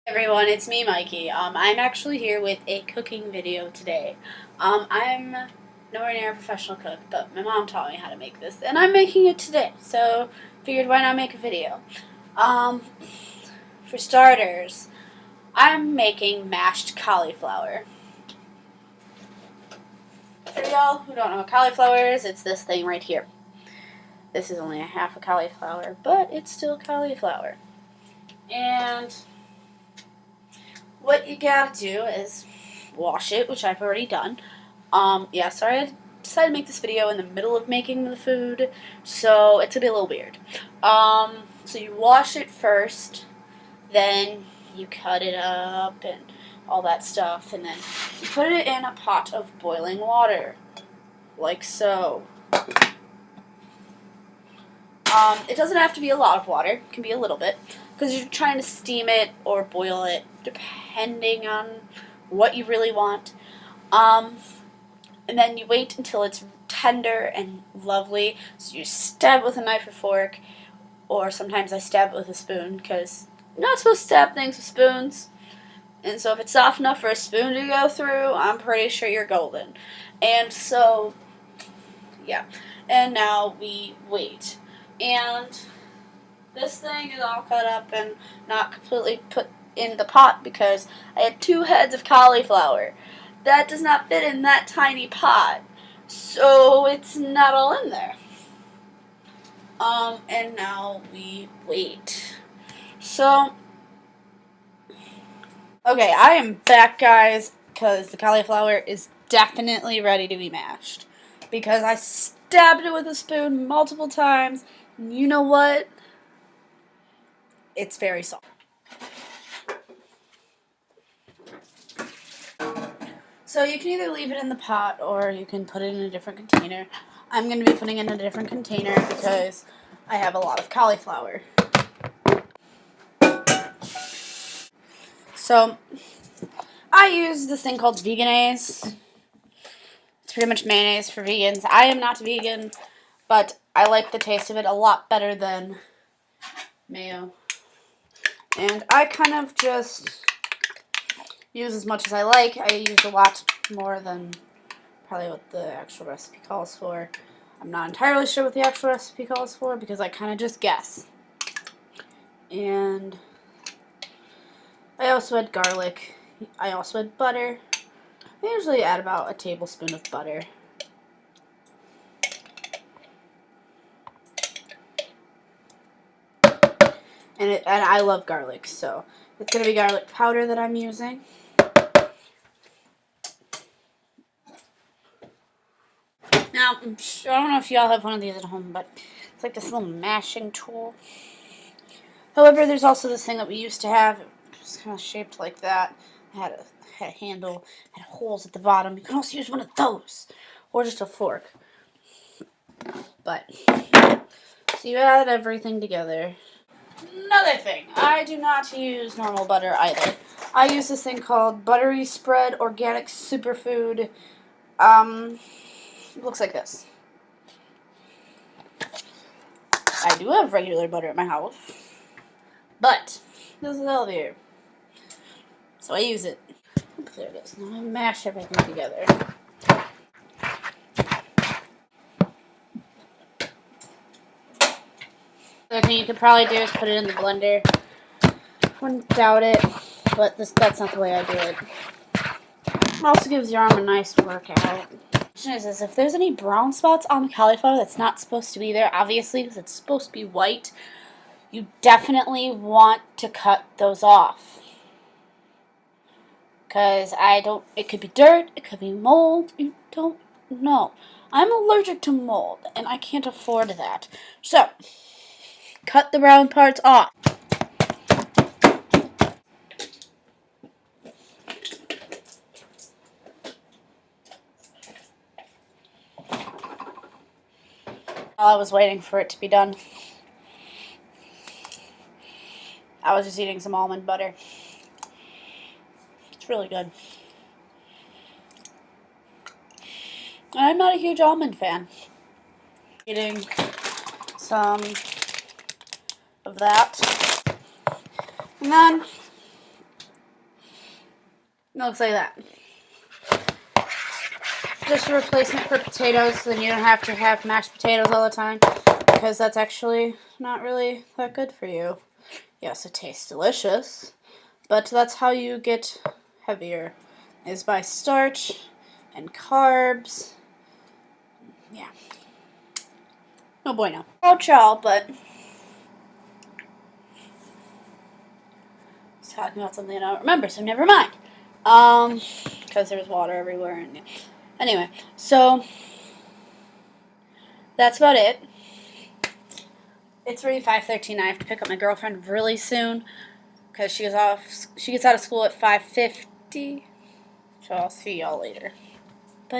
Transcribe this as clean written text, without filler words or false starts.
Everyone, it's me, Mikey. I'm actually here with a cooking video today. I'm nowhere near a professional cook, but my mom taught me how to make this, and I'm making it today. So, figured why not make a video. For starters, I'm making mashed cauliflower. For y'all who don't know what cauliflower is, it's this thing right here. This is only a half a cauliflower, but it's still cauliflower. And what you gotta do is wash it, which I've already done. Sorry, I decided to make this video in the middle of making the food, so it's gonna be a little weird. So you wash it first, then you cut it up and all that stuff, and then you put it in a pot of boiling water, like so. It doesn't have to be a lot of water. It can be a little bit, because you're trying to steam it or boil it, depending on what you really want. And then you wait until it's tender and lovely. So you stab it with a knife or fork, or sometimes I stab it with a spoon, because you're not supposed to stab things with spoons. And so if it's soft enough for a spoon to go through, I'm pretty sure you're golden. And so, yeah. And now we wait. And this thing is all cut up and not completely put in the pot because I had 2 heads of cauliflower. That does not fit in that tiny pot, so it's not all in there. And now we wait. So, okay, I am back, guys, because the cauliflower is definitely ready to be mashed. Because I stabbed it with a spoon multiple times. You know what? It's very soft. So you can either leave it in the pot or you can put it in a different container. I'm going to be putting it in a different container because I have a lot of cauliflower. So I use this thing called Vegenaise. It's pretty much mayonnaise for vegans. I am not vegan, but I like the taste of it a lot better than mayo. And I kind of just use as much as I like. I use a lot more than probably what the actual recipe calls for. I'm not entirely sure what the actual recipe calls for because I kind of just guess. And I also had garlic. I also had butter. I usually add about a tablespoon of butter. And I love garlic, so it's going to be garlic powder that I'm using. Now, I don't know if y'all have one of these at home, but it's like this little mashing tool. However, there's also this thing that we used to have. It was kind of shaped like that. It had a handle, had holes at the bottom. You can also use one of those, or just a fork. But, so you add everything together. Another thing, I do not use normal butter either. I use this thing called Buttery Spread Organic Superfood. It looks like this. I do have regular butter at my house, but this is healthier. So I use it. There it is. Now I mash everything together. The other thing you could probably do is put it in the blender. Wouldn't doubt it, but that's not the way I do it. It also gives your arm a nice workout. The question is if there's any brown spots on the cauliflower that's not supposed to be there, obviously, because it's supposed to be white, you definitely want to cut those off. Because it could be dirt, it could be mold, you don't know. I'm allergic to mold, and I can't afford that. So, cut the brown parts off. While I was waiting for it to be done, I was just eating some almond butter. It's really good. I'm not a huge almond fan. Eating some of that. And then looks like that. Just a replacement for potatoes, so then you don't have to have mashed potatoes all the time, because that's actually not really that good for you. Yes, it tastes delicious, but that's how you get heavier, is by starch and carbs. Yeah. No bueno. Oh, ciao, but I was talking about something I don't remember, so never mind. Because there's water everywhere. And anyway, so that's about it. It's already 5:13. I have to pick up my girlfriend really soon because she gets out of school at 5:50. So I'll see y'all later. Bye.